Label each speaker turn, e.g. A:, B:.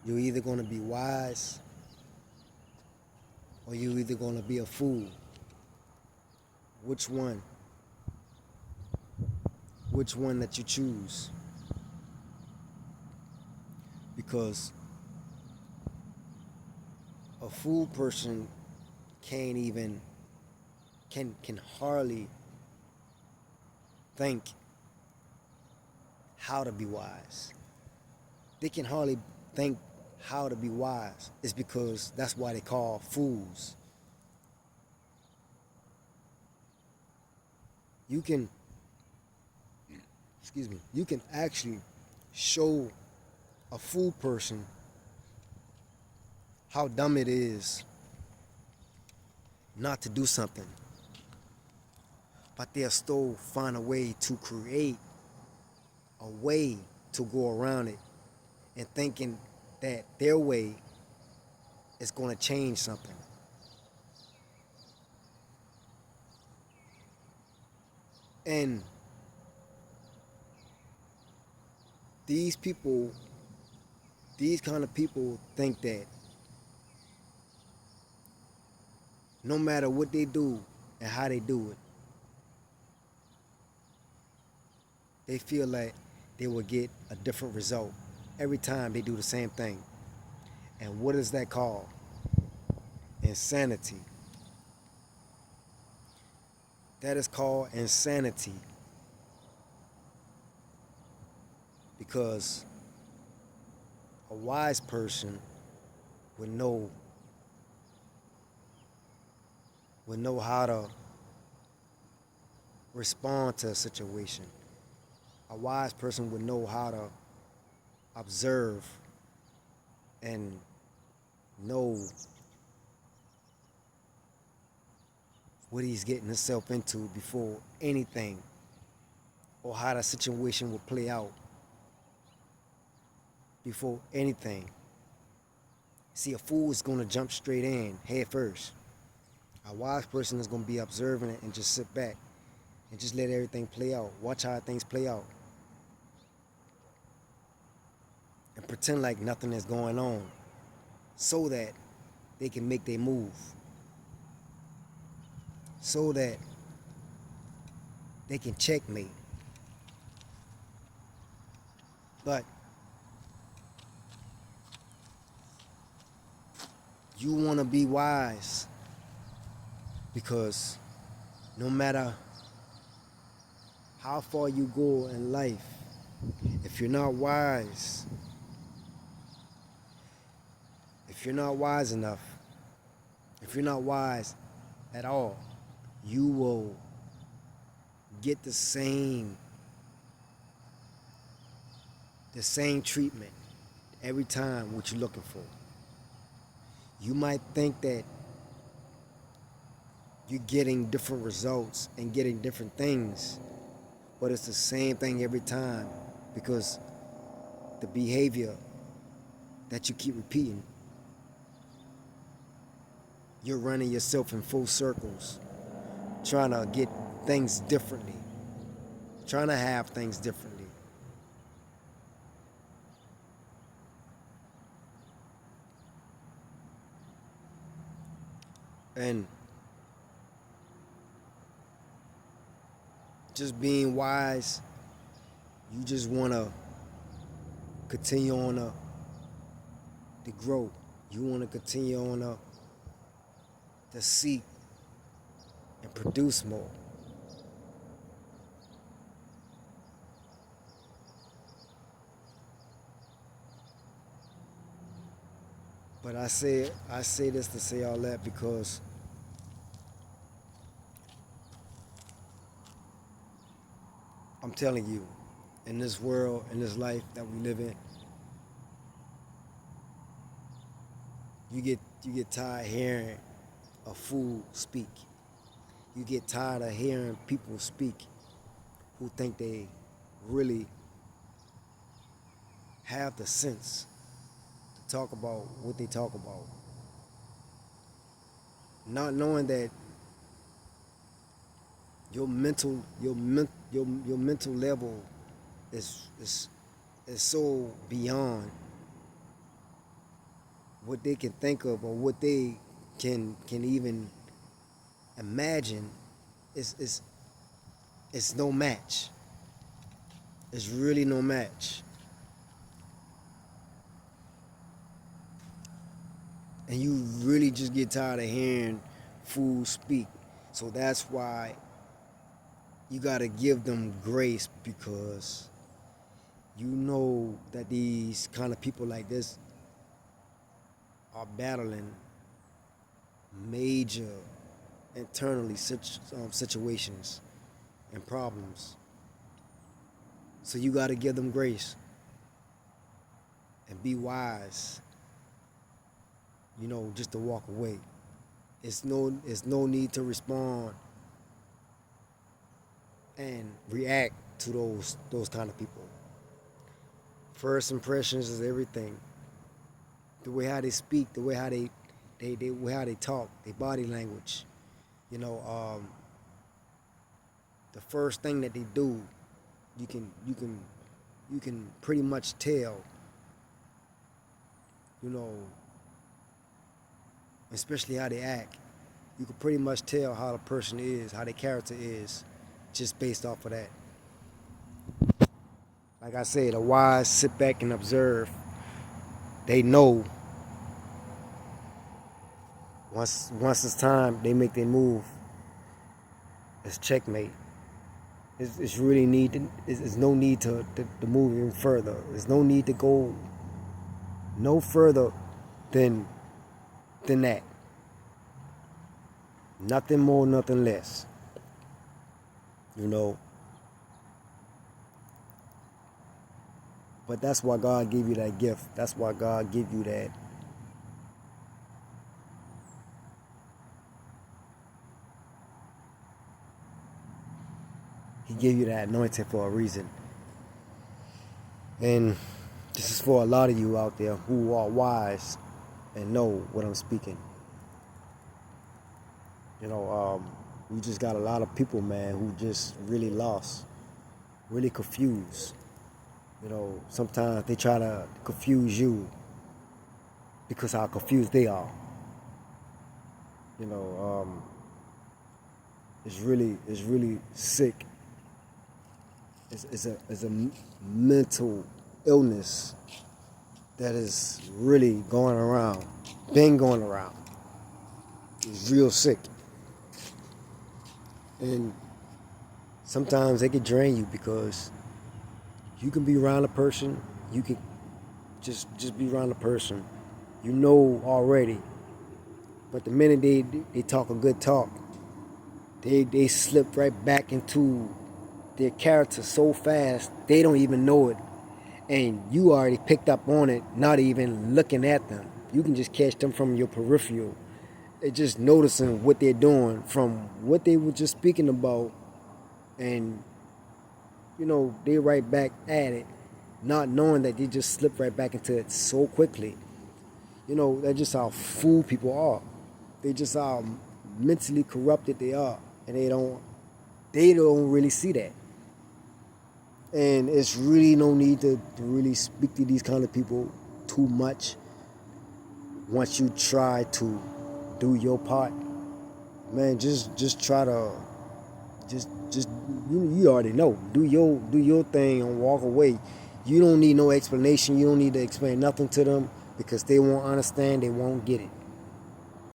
A: You're either going to be wise or you're either going to be a fool. Which one? Which one that you choose? Because a fool person can't even can hardly think how to be wise. They can hardly think how to be wise. It's because that's why they call fools. You can, excuse me, you can actually show a fool person how dumb it is not to do something, but they'll still find a way to create a way to go around it and thinking that their way is going to change something. And these people, these kind of people think that no matter what they do and how they do it, they feel like they will get a different result every time they do the same thing. And what is that called? Insanity. That is called insanity because a wise person would know how to respond to a situation. A wise person would know how to observe and know what he's getting himself into before anything, or how the situation will play out before anything. See, a fool is going to jump straight in head first. A wise person is going to be observing it and just sit back and just let everything play out. Watch how things play out and pretend like nothing is going on so that they can make their move, so that they can checkmate. But you want to be wise because no matter how far you go in life, if you're not wise, if you're not wise enough, if you're not wise at all, you will get the same treatment every time what you're looking for. You might think that you're getting different results and getting different things, but it's the same thing every time because the behavior that you keep repeating, you're running yourself in full circles, trying to get things differently, trying to have things differently. And just being wise, you just want to continue on to grow. You want to continue on to seek and produce more. But I say this to say all that because I'm telling you, in this world, in this life that we live in, you get tired hearing a fool speak. You get tired of hearing people speak who think they really have the sense to talk about what they talk about, not knowing that your mental level is so beyond what they can think of or what they can even imagine is it's no match. It's really no match. And you really just get tired of hearing fools speak. So that's why you gotta give them grace, because you know that these kind of people like this are battling major internally situations and problems. So you got to give them grace and be wise, just to walk away. It's no need to respond and react to those kind of people. First impressions is everything. The way how they speak, the way how they how they talk, their body language. You know, the first thing that they do, you can pretty much tell. Especially how they act. You can pretty much tell how the person is, how their character is, just based off of that. Like I said, the wise sit back and observe. They know once it's time, they make their move. It's checkmate. It's really there's no need to move even further. There's no need to go no further than that. Nothing more, nothing less. But that's why God gave you that gift. That's why God gave you that. He gave you that anointing for a reason. And this is for a lot of you out there who are wise and know what I'm speaking. We just got a lot of people, man, who just really lost, really confused. Sometimes they try to confuse you because how confused they are. It's really sick. It's a mental illness that is really going around, been going around. It's real sick. And sometimes they can drain you, because you can be around a person, you can just be around a person, already. But the minute they talk a good talk, they slip right back into their character so fast, they don't even know it. And you already picked up on it, not even looking at them. You can just catch them from your peripheral. They're just noticing what they're doing from what they were just speaking about. And, they right back at it, not knowing that they just slipped right back into it so quickly. That's just how fool people are. They just how mentally corrupted they are. And they don't really see that. And it's really no need to really speak to these kind of people too much. Once you try to do your part, man, just try to just you already know. Do your thing and walk away. You don't need no explanation. You don't need to explain nothing to them, because they won't understand. They won't get it.